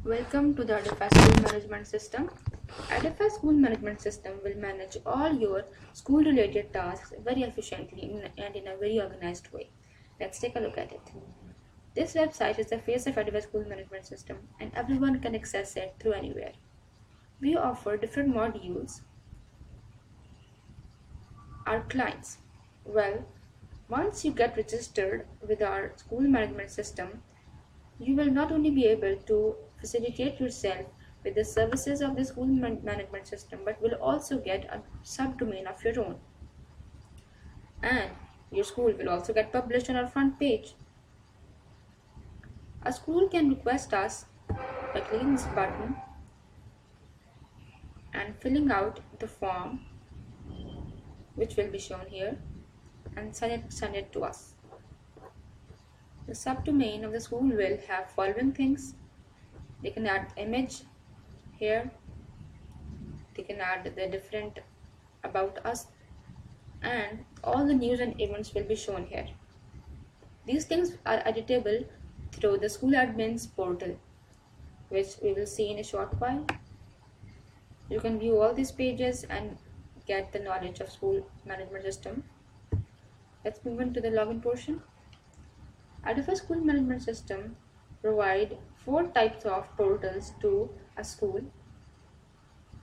Welcome to the Edify School Management System. Edify School Management System will manage all your school-related tasks very efficiently and in a very organized way. Let's take a look at it. This website is the face of Edify School Management System and everyone can access it through anywhere. We offer different modules. Our clients. Well, once you get registered with our school management system, you will not only be able to facilitate yourself with the services of the school management system, but will also get a subdomain of your own. And your school will also get published on our front page. A school can request us by clicking this button and filling out the form, which will be shown here, and send it to us. The subdomain of the school will have following things. They can add image here. They can add the different about us, and all the news and events will be shown here. These things are editable through the school admin's portal, which we will see in a short while. You can view all these pages and get the knowledge of school management system. Let's move on to the login portion. Edify School Management System provide 4 types of portals to a school.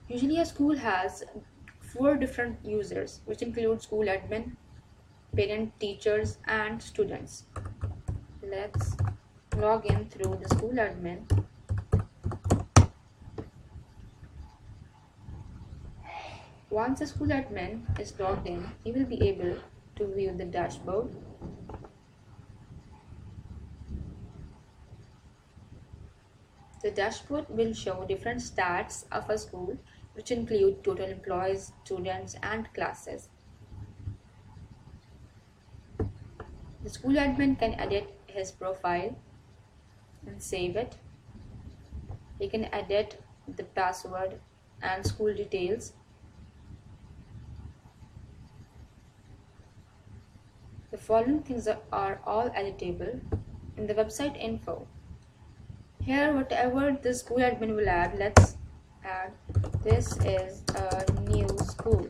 Usually a school has 4 different users, which include school admin, parent, teachers, and students. Let's log in through the school admin. Once the school admin is logged in, he will be able to view the dashboard. The dashboard will show different stats of a school, which include total employees, students, and classes. The school admin can edit his profile and save it. He can edit the password and school details. The following things are all editable in the website info. Here, whatever the school admin will add, let's add this is a new school.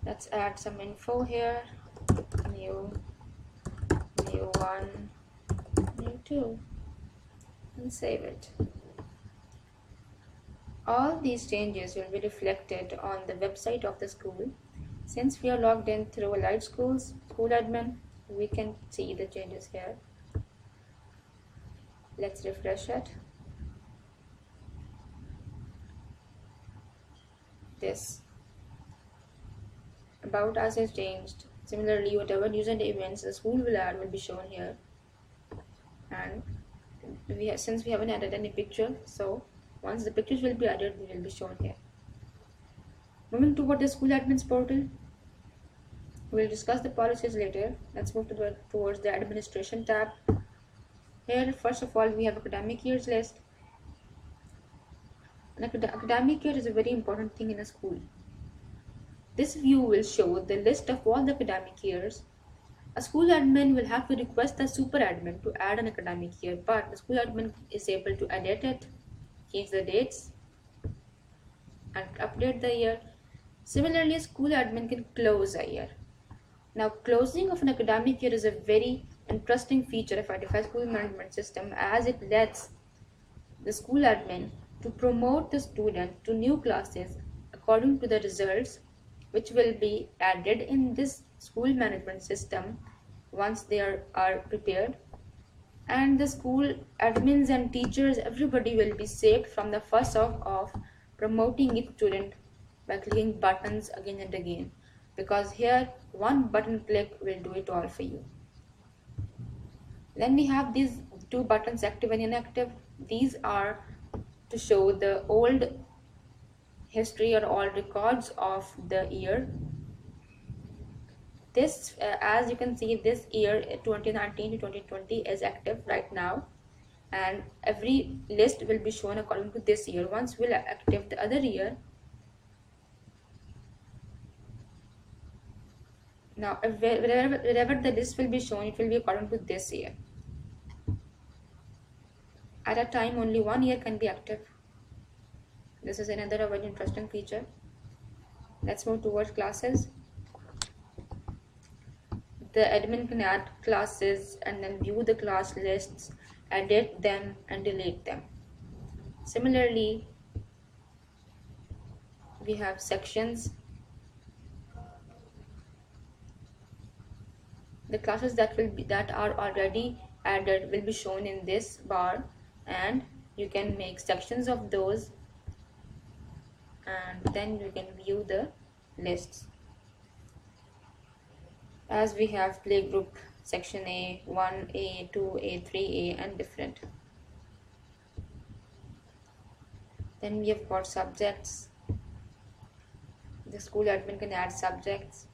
Let's add some info here. New 1, new 2, and save it. All these changes will be reflected on the website of the school. Since we are logged in through Allied Schools school admin, we can see the changes here. Let's refresh it. This about us is changed. Similarly, whatever news and events the school will add will be shown here. And since we haven't added any picture, so once the pictures will be added, they will be shown here. Moving toward the school admin's portal, we'll discuss the policies later. Let's move towards the administration tab. Here, first of all, we have academic years list. An academic year is a very important thing in a school. This view will show the list of all the academic years. A school admin will have to request the super admin to add an academic year, but the school admin is able to edit it, change the dates, and update the year. Similarly, a school admin can close a year. Now, closing of an academic year is a very interesting feature of Edify School Management System, as it lets the school admin to promote the student to new classes according to the results, which will be added in this school management system once they are prepared. And the school admins and teachers, everybody will be saved from the fuss of promoting each student by clicking buttons again and again, because here one button click will do it all for you. Then we have these 2 buttons, active and inactive. These are to show the old history or all records of the year. This, as you can see, this year 2019 to 2020 is active right now, and every list will be shown according to this year. Once we'll active the other year. Now, wherever the list will be shown, it will be according to this year. At a time, only 1 year can be active. This is another very interesting feature. Let's move towards classes. The admin can add classes and then view the class lists, edit them and delete them. Similarly, we have sections. The classes that are already added will be shown in this bar, and you can make sections of those, and then you can view the lists. As we have playgroup section A, 1A, 2A, 3A and different. Then we have got subjects. The school admin can add subjects,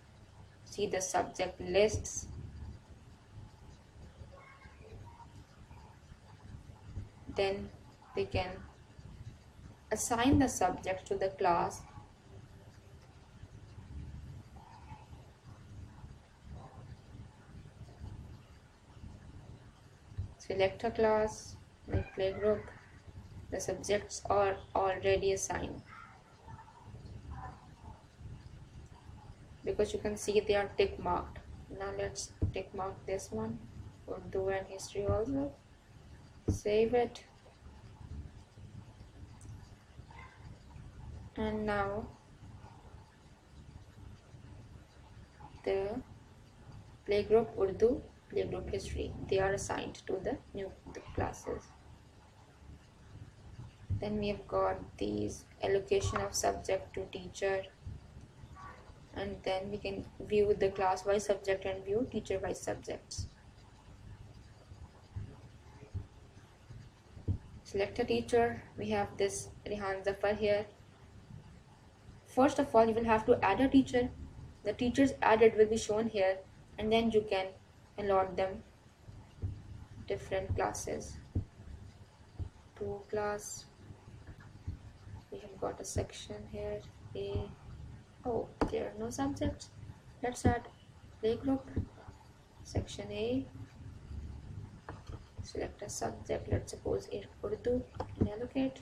see the subject lists. Then they can assign the subject to the class. Select a class, make playgroup. The subjects are already assigned because you can see they are tick marked. Now let's tick mark this one, Urdu and history also. Save it. And now the playgroup Urdu, playgroup history, they are assigned to the new classes. Then we have got these allocation of subject to teacher, and then we can view the class wise subject and view teacher wise subjects. Select a teacher. We have this Rehan Zafar here. First of all, you will have to add a teacher. The teachers added will be shown here, and then you can allot them different classes. To class, we have got a section here. Oh, there are no subjects. Let's add playgroup section A. Select a subject, let's suppose Urdu, and allocate.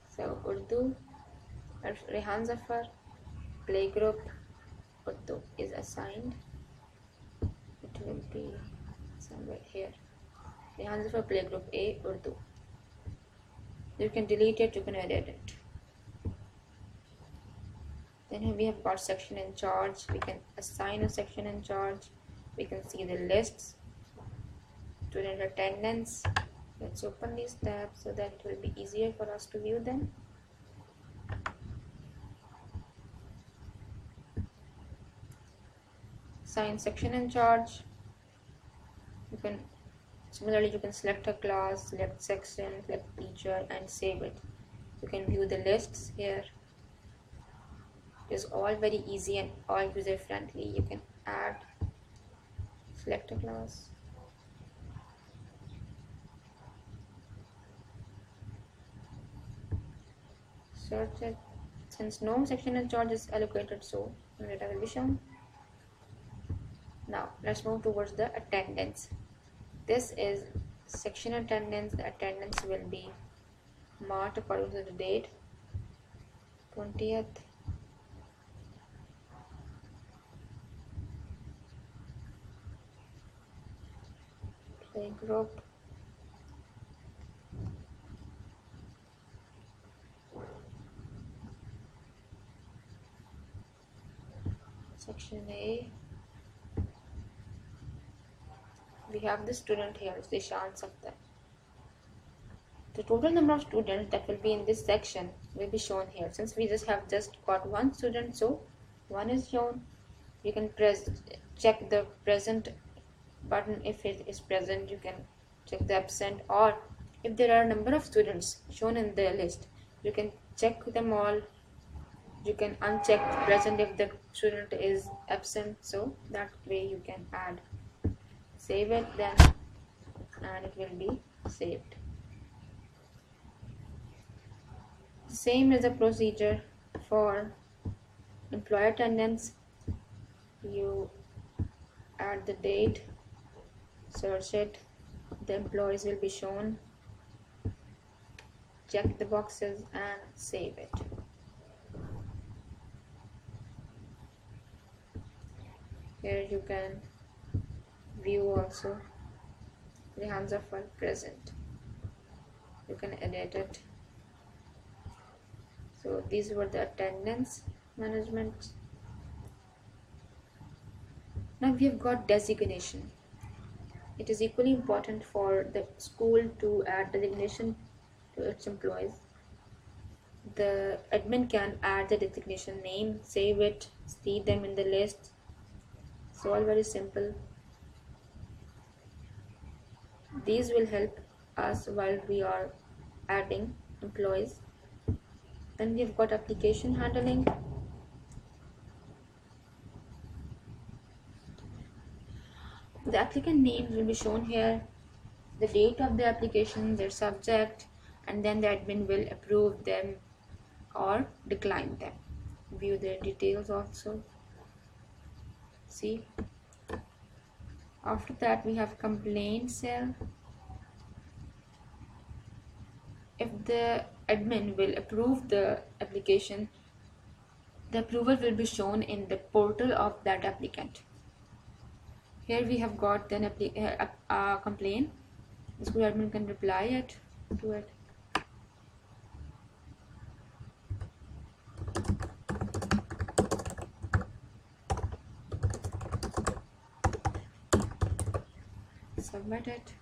So Urdu, Rehan Zafar, playgroup Urdu is assigned. It will be somewhere here. Rehan Zafar, playgroup A, Urdu. You can delete it, you can edit it. Then we have got section in charge. We can assign a section in charge. We can see the lists, student attendance. Let's open these tabs so that it will be easier for us to view them. Assign section in charge. Similarly, you can select a class, select section, select teacher and save it. You can view the lists here. It is all very easy and all user friendly. You can add, select a class. Search it. Since no section in charge is allocated, so no data will be shown. Now let's move towards the attendance. This is section attendance. The attendance will be marked according to the date, 20th. Playgroup. Section A. We have the student here, Zishan Safdar. The total number of students that will be in this section will be shown here. Since we just got one student, so one is shown. You can check the present button. If it is present, you can check the absent, or if there are a number of students shown in the list, you can check them all. You can uncheck present if the student is absent, so that way you can add. Save it then, and it will be saved. Same as the procedure for employee attendance. You add the date, search it, the employees will be shown, check the boxes and save it. Here you can view also the hands of are present. You can edit it. So these were the attendance management. Now we have got designation. It is equally important for the school to add designation to its employees. The admin can add the designation name, save it, see them in the list. It's all very simple. These will help us while we are adding employees. Then we've got application handling. The applicant names will be shown here, the date of the application, their subject, and then the admin will approve them or decline them. View their details also. See. After that we have complaint cell. If the admin will approve the application, the approval will be shown in the portal of that applicant. Here we have got an complaint. The school admin can reply it to it. Submit it.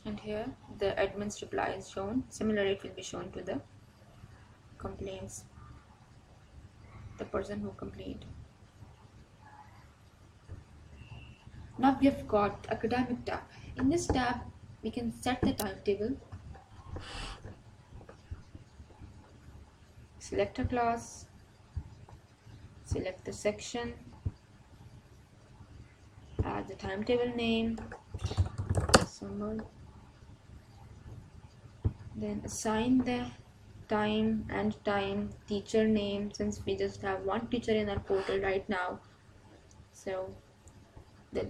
And here the admin's reply is shown. Similarly, it will be shown to the complaints, the person who complained. Now we have got academic tab. In this tab, we can set the timetable, select a class, select the section, add the timetable name, summer, then assign the time and time, teacher name, since we just have one teacher in our portal right now, so the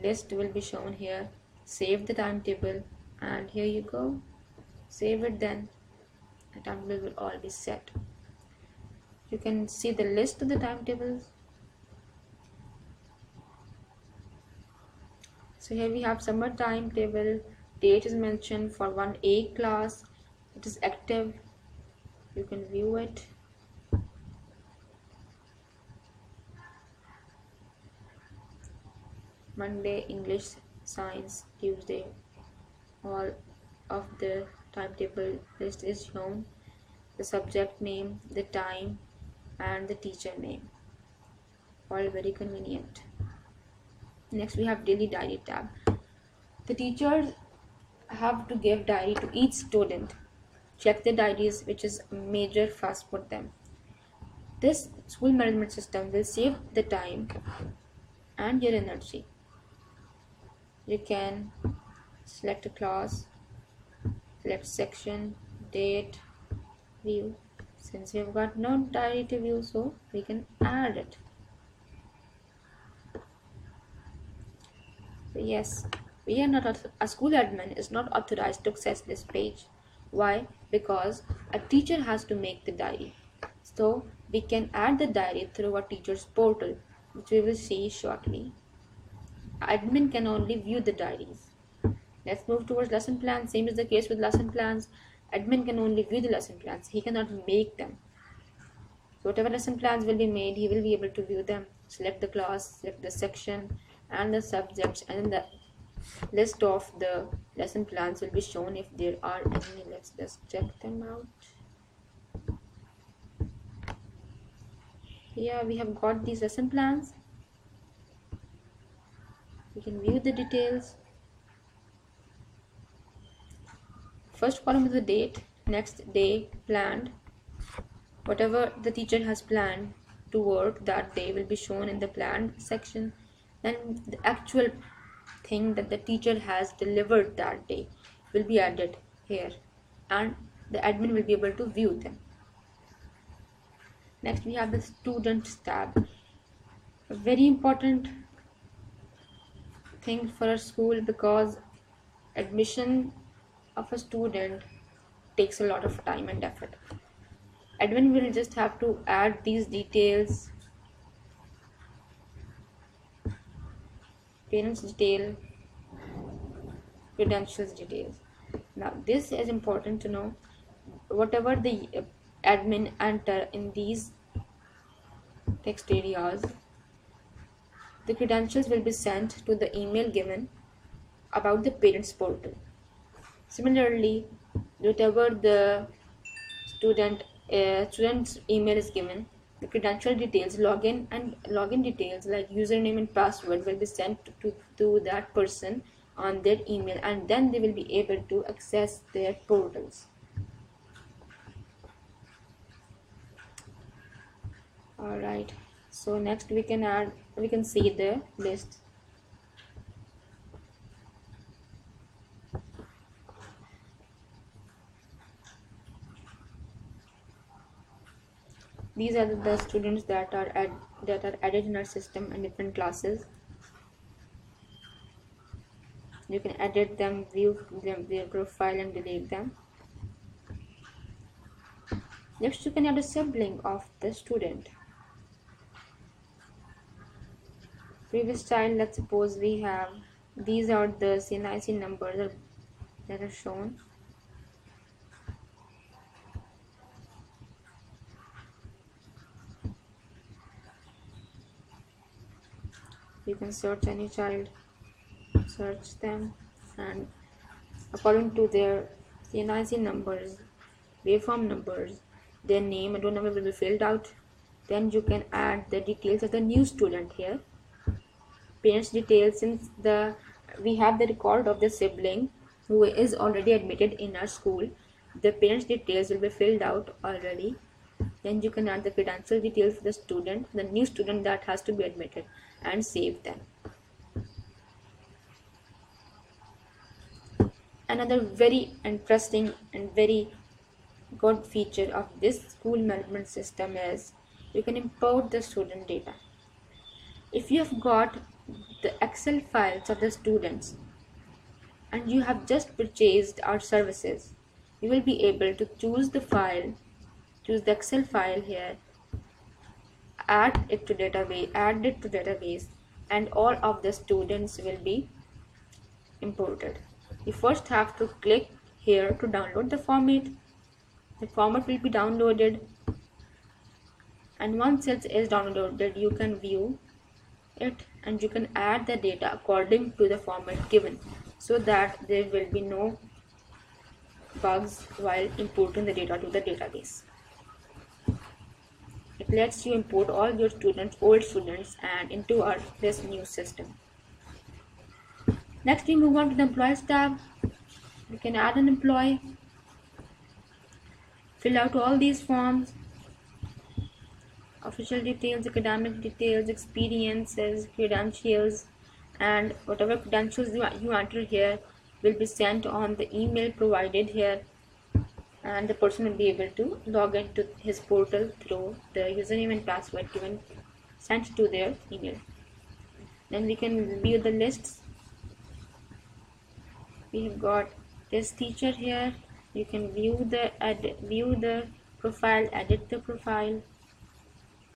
list will be shown here. Save the timetable and here you go, save it. Then the timetable will all be set. You can see the list of the timetables. So here we have summer timetable. Date is mentioned for 1A class. It is active. You can view it. Monday, English, Science, Tuesday. All of the timetable list is shown. The subject name, the time, and the teacher name. All very convenient. Next we have daily diary tab. The teachers have to give diary to each student. Check the diaries, which is a major fuss for them. This school management system will save the time and your energy. You can select a class, select section, date, view. Since we have got no diary to view, so we can add it. So yes, we are not a school admin is not authorized to access this page. Why? Because a teacher has to make the diary. So we can add the diary through a teacher's portal, which we will see shortly. Admin can only view the diaries. Let's move towards lesson plans. Same is the case with lesson plans. Admin can only view the lesson plans. He cannot make them. So whatever lesson plans will be made, he will be able to view them. Select the class, select the section and the subjects, and the list of the lesson plans will be shown if there are any. Let's just check them out. Yeah, we have got these lesson plans. We can view the details. First column is the date, next day planned. Whatever the teacher has planned to work that day will be shown in the planned section. Then the actual thing that the teacher has delivered that day will be added here, and the admin will be able to view them. Next we have the Students tab. A very important thing for a school, because admission of a student takes a lot of time and effort. Admin will just have to add these details, parents detail, credentials details. Now this is important to know. Whatever the admin enter in these text areas, the credentials will be sent to the email given about the parents portal. Similarly, whatever the student's email is given, the credential details, login details like username and password will be sent to that person on their email, and then they will be able to access their portals. Alright, so next we can see the list. These are the students that are added in our system in different classes. You can edit them, view them, their profile, and delete them. Next, you can add a sibling of the student. Previous child, let's suppose we have, these are the CNIC numbers that are shown. You can search any child, search them, and according to their CNIC numbers, waveform numbers, their name and roll number will be filled out. Then you can add the details of the new student here. Parents details, since we have the record of the sibling who is already admitted in our school, the parents details will be filled out already. Then you can add the credential details for the student, the new student that has to be admitted, and save them. Another very interesting and very good feature of this school management system is you can import the student data. If you have got the Excel files of the students and you have just purchased our services, you will be able to choose the Excel file here, add it to database, and all of the students will be imported. You first have to click here to download the format. The format will be downloaded, and once it is downloaded, you can view it and you can add the data according to the format given, so that there will be no bugs while importing the data to the database. It lets you import all your old students, and into this new system. Next, we move on to the Employees tab. You can add an employee, fill out all these forms, official details, academic details, experiences, credentials, and whatever credentials you enter here will be sent on the email provided here, and the person will be able to log into his portal through the username and password sent to their email. Then we can view the lists. We have got this teacher here. You can view the profile, edit the profile,